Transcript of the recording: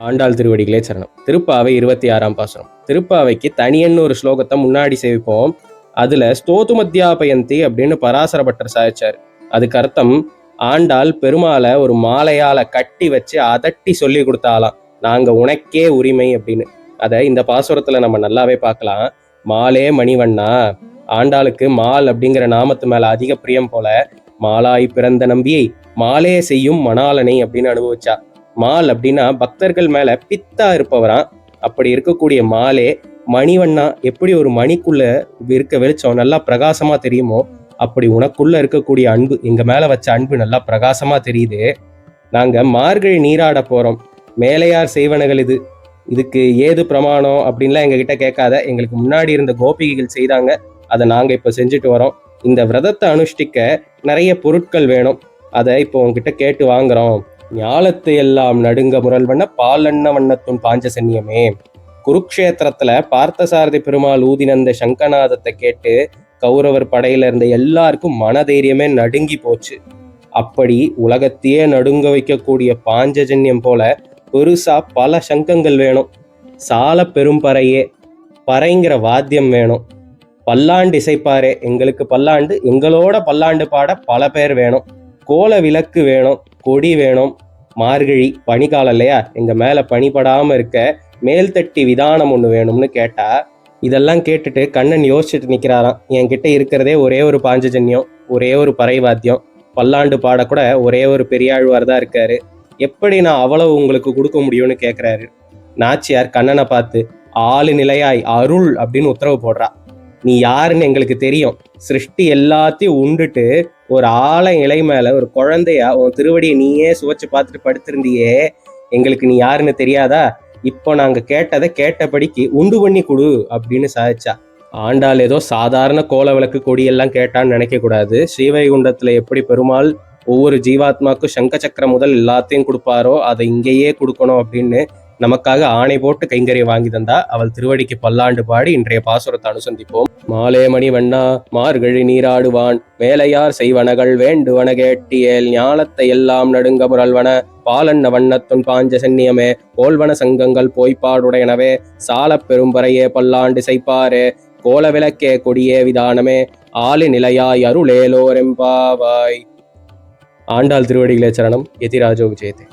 ஆண்டாள் திருவடிகளே சரணம். திருப்பாவை 26ஆம் பாசுரம். திருப்பாவைக்கு தனியன்னு ஒரு ஸ்லோகத்தை முன்னாடி சேவிப்போம். அதுல ஸ்தோதுமத்யாபயந்தி அப்படின்னு பராசர பட்டர் சாதிச்சார். அதுக்கு அர்த்தம், ஆண்டாள் பெருமாளை ஒரு மாலையால கட்டி வச்சு அதட்டி சொல்லி கொடுத்தாலாம், நாங்க உனக்கே உரிமை அப்படின்னு. அதை இந்த பாசுரத்துல நம்ம நல்லாவே பார்க்கலாம். மாலே மணிவண்ணா, ஆண்டாளுக்கு மால் அப்படிங்கிற நாமத்து மேல அதிக பிரியம் போல, மாலாய் பிறந்த நம்பியை மாலே செய்யும் மணாலனை அப்படின்னு அனுபவிச்சா. மால் அப்படின்னா பக்தர்கள் மேல பித்தா இருப்பவராம். அப்படி இருக்கக்கூடிய மாலே மணிவண்ணா, எப்படி ஒரு மணிக்குள்ள இருக்க வெளிச்சம் நல்லா பிரகாசமா தெரியுமோ, அப்படி உனக்குள்ள இருக்கக்கூடிய அன்பு, எங்க மேல வச்ச அன்பு நல்லா பிரகாசமா தெரியுது. நாங்க மார்கழி நீராட போறோம், மேலையார் செய்வனகள் இதுக்கு ஏது பிரமாணம் அப்படின்லாம் எங்க கிட்ட கேட்காத. எங்களுக்கு முன்னாடி இருந்த கோபிகைகள் செய்தாங்க, அதை நாங்க இப்ப செஞ்சுட்டு வரோம். இந்த விரதத்தை அனுஷ்டிக்க நிறைய பொருட்கள் வேணும், அதை இப்போ உங்ககிட்ட கேட்டு வாங்குறோம். ஞாலத்து எல்லாம் நடுங்க முரல்வண்ண பாலண்ண வண்ணத்துன் பாஞ்சசன்யமே. குருக்ஷேத்திரத்துல பார்த்தசாரதி பெருமாள் ஊதினந்த சங்கநாதத்தை கேட்டு கௌரவர் படையில இருந்த எல்லாருக்கும் மனதைரியமே நடுங்கி போச்சு. அப்படி உலகத்தையே நடுங்க வைக்கக்கூடிய பாஞ்சஜன்யம் போல பெருசா பல சங்கங்கள் வேணும். சால பெரும்பறையே, பறைங்கிற வாத்தியம் வேணும். பல்லாண்டு இசைப்பாரே, எங்களுக்கு பல்லாண்டு, எங்களோட பல்லாண்டு பாட பல பேர் வேணும். கோல விளக்கு வேணும், கொடி வேணும். மார்கழி பனிக்காலம் இல்லையா, எங்க மேல பனிப்படாம இருக்க மேல்தட்டி விதானம் ஒண்ணு வேணும்னு கேட்டா. இதெல்லாம் கேட்டுட்டு கண்ணன் யோசிச்சுட்டு நிக்கிறாராம், என்கிட்ட இருக்கிறதே ஒரே ஒரு பாஞ்சஜன்யம், ஒரே ஒரு பறை வாத்தியம், பல்லாண்டு பாடக்கூட ஒரே ஒரு பெரியாழ்வார் தான் இருக்காரு, எப்படி நான் அவ்வளவு உங்களுக்கு கொடுக்க முடியும்னு கேட்கிறாரு. நாச்சியார் கண்ணனை பார்த்து ஆளு நிலையாய் அருள் அப்படின்னு உத்தரவு போடுறா. நீ யாருன்னு எங்களுக்கு தெரியும், சிருஷ்டி எல்லாத்தையும் உண்டுட்டு ஒரு ஆழ இலை மேல ஒரு குழந்தையா உன் திருவடியை நீயே சுவைச்சு பார்த்துட்டு படுத்திருந்தியே, எங்களுக்கு நீ யாருன்னு தெரியாதா? இப்போ நாங்க கேட்டதை கேட்டபடிக்கு உண்டு பண்ணி கொடு அப்படின்னு சாதிச்சா. ஆண்டாள் ஏதோ சாதாரண கோல விளக்கு கொடியெல்லாம் கேட்டான்னு நினைக்க கூடாது. ஸ்ரீவைகுண்டத்துல எப்படி பெருமாள் ஒவ்வொரு ஜீவாத்மாக்கும் சங்க சக்கரம் முதல் எல்லாத்தையும் கொடுப்பாரோ, அதை இங்கேயே கொடுக்கணும் அப்படின்னு நமக்காக ஆணை போட்டு கைங்கரிய வாங்கி தந்தா. அவள் திருவடிக்கு பல்லாண்டு பாடி இன்றைய பாசுரத்தை அனுசந்திப்போம். மாலே மணி வண்ணா மார்கழி நீராடுவான், மேலையார் செய்வனகள் வேண்டுவன கேட்டியேல், ஞாலத்தை எல்லாம் நடுங்க முரல்வன பாலண்ண வண்ணத்துன் பாஞ்ச சென்னியமே, போல்வன சங்கங்கள் போய்ப்பாடுடையனவே, சால பெரும்பறையே பல்லாண்டு செய்ப்பாரே, கோல விளக்கே கொடியே விதானமே, ஆளி நிலையாய் அருளேலோரெம்பாவாய். ஆண்டாள் திருவடிகளே சரணம். யதிராஜோ விஜயதே.